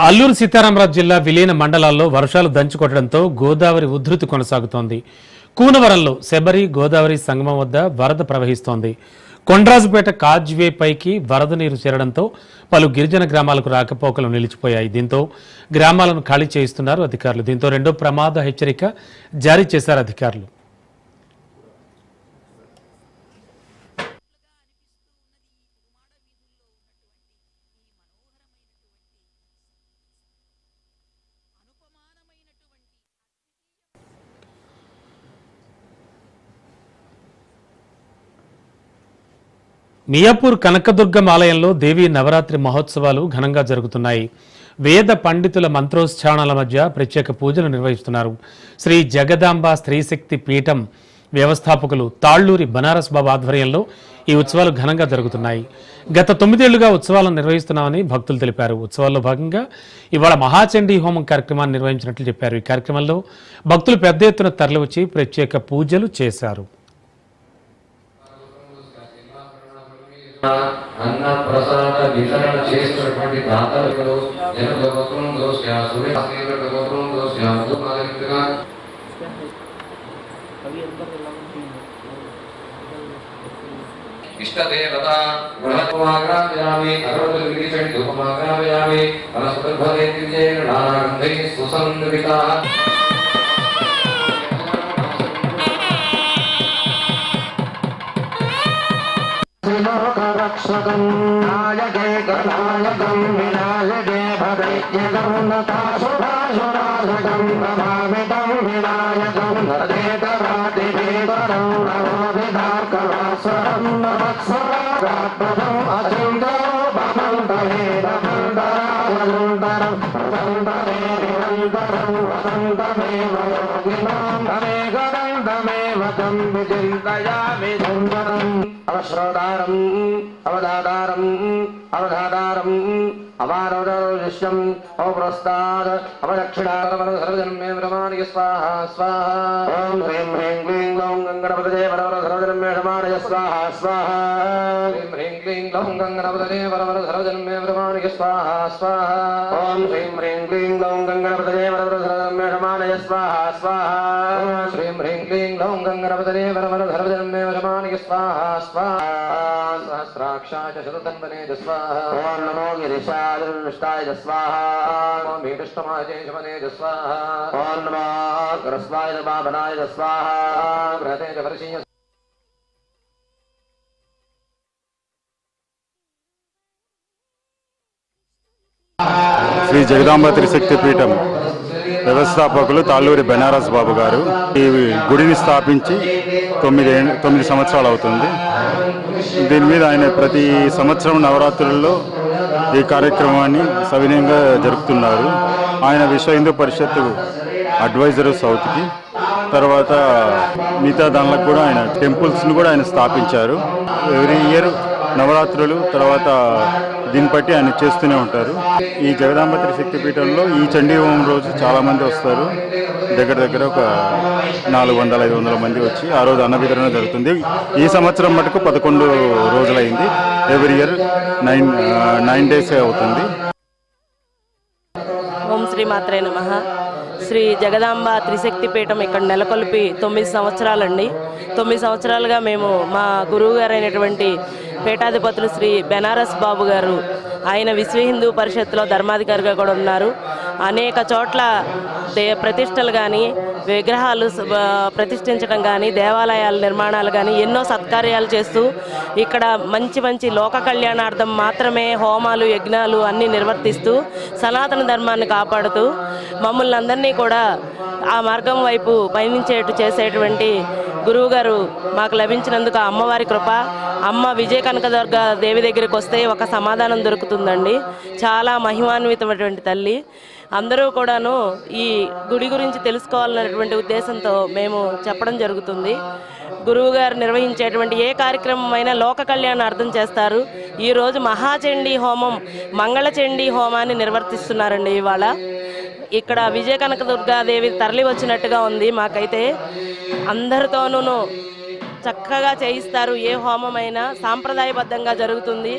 అల్లూరు సీతారామరాజు జిల్లా విలీన మండలాల్లో వర్షాలు దంచుకొట్టడంతో గోదావరి ఉధృతి కొనసాగుతోంది. కూనవరంలో శబరి గోదావరి సంగమం వద్ద వరద ప్రవహిస్తోంది. కొండ్రాజుపేట కాజ్వే పైకి వరద నీరు చేరడంతో పలు గిరిజన గ్రామాలకు రాకపోకలు నిలిచిపోయాయి. దీంతో గ్రామాలను ఖాళీ చేయిస్తున్నారు అధికారులు. దీంతో రెండో ప్రమాద హెచ్చరిక జారీ చేశారు అధికారులు. మియాపూర్ కనకదుర్గం ఆలయంలో దేవీ నవరాత్రి మహోత్సవాలు ఘనంగా జరుగుతున్నాయి. వేద పండితుల మంత్రోచ్చారణల మధ్య ప్రత్యేక పూజలు నిర్వహిస్తున్నారు. శ్రీ జగదాంబ స్త్రీశక్తి పీఠం వ్యవస్థాపకులు తాళ్లూరి బనారస్ బాబు ఆధ్వర్యంలో ఈ ఉత్సవాలు ఘనంగా జరుగుతున్నాయి. గత 9 ఏళ్లుగా ఉత్సవాలను నిర్వహిస్తున్నామని భక్తులు తెలిపారు. ఉత్సవాల్లో భాగంగా ఇవాళ మహాచండీ హోమం కార్యక్రమాన్ని నిర్వహించినట్లు చెప్పారు. ఈ కార్యక్రమంలో భక్తులు పెద్ద ఎత్తున తరలివచ్చి ప్రత్యేక పూజలు చేశారు. అన్న ప్రసాద వితరణ చేస్తున్నటువంటి దాతలు జనగోత్రం దోస్యా సూర్యసేవ గోత్రం దోస్యా మధుమాలికగా ఇష్టదేవత గృహమాగ్రామయామి అరవదగిరి చండి ఉపమాగ్రామయామి వనస్పతిభవే దివ్యేన నానాగంధై సుసంగవితా लोकरक्षकं नायके गणायकं विनायके भदैत्यकर्णताशुराशुराशकं प्रभावितं विनायकं हरेतरातिवेदरं नवोभिधार्करास्वरं नवत्सरागात्मजम् अचिन्तो भवन्तवेदमन्तराजन्तरं वसन्तमे निरन्तरं वसन्तमेव योगिनां तमेकदन्तमेव तं विचिन्तयामि सुन्दरम् अवश्रोदारम् अवधातारम् अवधातारम् अवारोदृश्यम् अवप्रस्ताद अवदक्षिणारमण सर्वजन्मे ब्रह्माणि स्वाहा स्वाहा ॐ ह्रीं ह्रीं क्लीं ग्लौं गङ्गणपतये वरवर सर्वजन्मे ब्रह्माणि स्वाहा स्वाहा ह्रीं ह्रीं क्लीं ग्लौं गङ्गणपतये वरवर सर्वजन्मे ब्रह्माणि स्वाहा स्वाहा ॐ ह्रीं ह्रीं क्लीं ग्लौं गङ्गणपतये वरवर सर्वजन्मे ब्रह्माणि स्वाहा स्वाहा ह्रीं ह्रीं क्लीं ग्लौं गङ्गणपतये वरवर सर्वजन्मे ब्रह्माणि स्वाहा स्वाहा सहस्राक्षाय शतधन्वने स्वाहा ॐ नमो गिरिशाय स्वाहा ॐ भीष्टमाय शमने स्वाहा ॐ नमो करस्वाय बाबनाय स्वाहा बृहते च वर्षीय శ్రీ జగదాంబ త్రిశక్తి పీఠం వ్యవస్థాపకులు తాళ్ళూరి బనారస్ బాబు గారు ఈ గుడిని స్థాపించి 9 సంవత్సరాలు అవుతుంది. దీని మీద ఆయన ప్రతి సంవత్సరం నవరాత్రుల్లో ఈ కార్యక్రమాన్ని సవినయంగా జరుపుతున్నారు. ఆయన విశ్వ హిందూ పరిషత్ అడ్వైజరు సౌత్కి, తర్వాత మిగతా దానిలకు కూడా ఆయన టెంపుల్స్ని కూడా ఆయన స్థాపించారు. ఎవ్రీ ఇయర్ నవరాత్రులు తర్వాత దీన్ని బట్టి ఆయన చేస్తూనే ఉంటారు. ఈ జగదాంబ త్రిశక్తి పీఠంలో ఈ చండీ హోమం రోజు చాలామంది వస్తారు. దగ్గర ఒక 400-500 మంది వచ్చి ఆ రోజు అన్న వితరణ జరుగుతుంది. ఈ సంవత్సరం మటుకు 11 రోజులైంది. ఎవ్రీ ఇయర్ 9 days అవుతుంది. ఓం శ్రీ మాత్రే నమః. శ్రీ జగదాంబ త్రిశక్తి పీఠం ఇక్కడ నెలకొల్పి 9 సంవత్సరాలండి. 9 సంవత్సరాలుగా మేము మా గురువు గారు అయినటువంటి పీఠాధిపతులు శ్రీ బనారస్ బాబు గారు, ఆయన విశ్వ హిందూ పరిషత్తులో ధర్మాధికారిగా కూడా ఉన్నారు. అనేక చోట్ల ప్రతిష్టలు కానీ, విగ్రహాలు ప్రతిష్ఠించడం కానీ, దేవాలయాల నిర్మాణాలు కానీ ఎన్నో సత్కార్యాలు చేస్తూ ఇక్కడ మంచి లోక కళ్యాణార్థం మాత్రమే హోమాలు యజ్ఞాలు అన్నీ నిర్వర్తిస్తూ సనాతన ధర్మాన్ని కాపాడుతూ మమ్మల్ని అందరినీ కూడా ఆ మార్గం వైపు పయనించేట్టు చేసేటువంటి గురువుగారు మాకు లభించినందుకు ఆ అమ్మవారి కృప. అమ్మ విజయ కనకదుర్గ దేవి దగ్గరికి వస్తే ఒక సమాధానం దొరుకుతుందండి. చాలా మహిమాన్వితమైనటువంటి తల్లి. అందరూ కూడాను ఈ గుడి గురించి తెలుసుకోవాలనేటువంటి ఉద్దేశంతో మేము చెప్పడం జరుగుతుంది. గురువుగారు నిర్వహించేటువంటి ఏ కార్యక్రమమైనా లోక కళ్యాణార్థం చేస్తారు. ఈరోజు మహాచండీ హోమం, మంగళచండీ హోమాన్ని నిర్వర్తిస్తున్నారండి. ఇవాళ ఇక్కడ విజయ కనకదుర్గాదేవి తరలి వచ్చినట్టుగా ఉంది. మాకైతే అందరితోనూ చక్కగా చేయిస్తారు. ఏ హోమమైనా సాంప్రదాయబద్ధంగా జరుగుతుంది.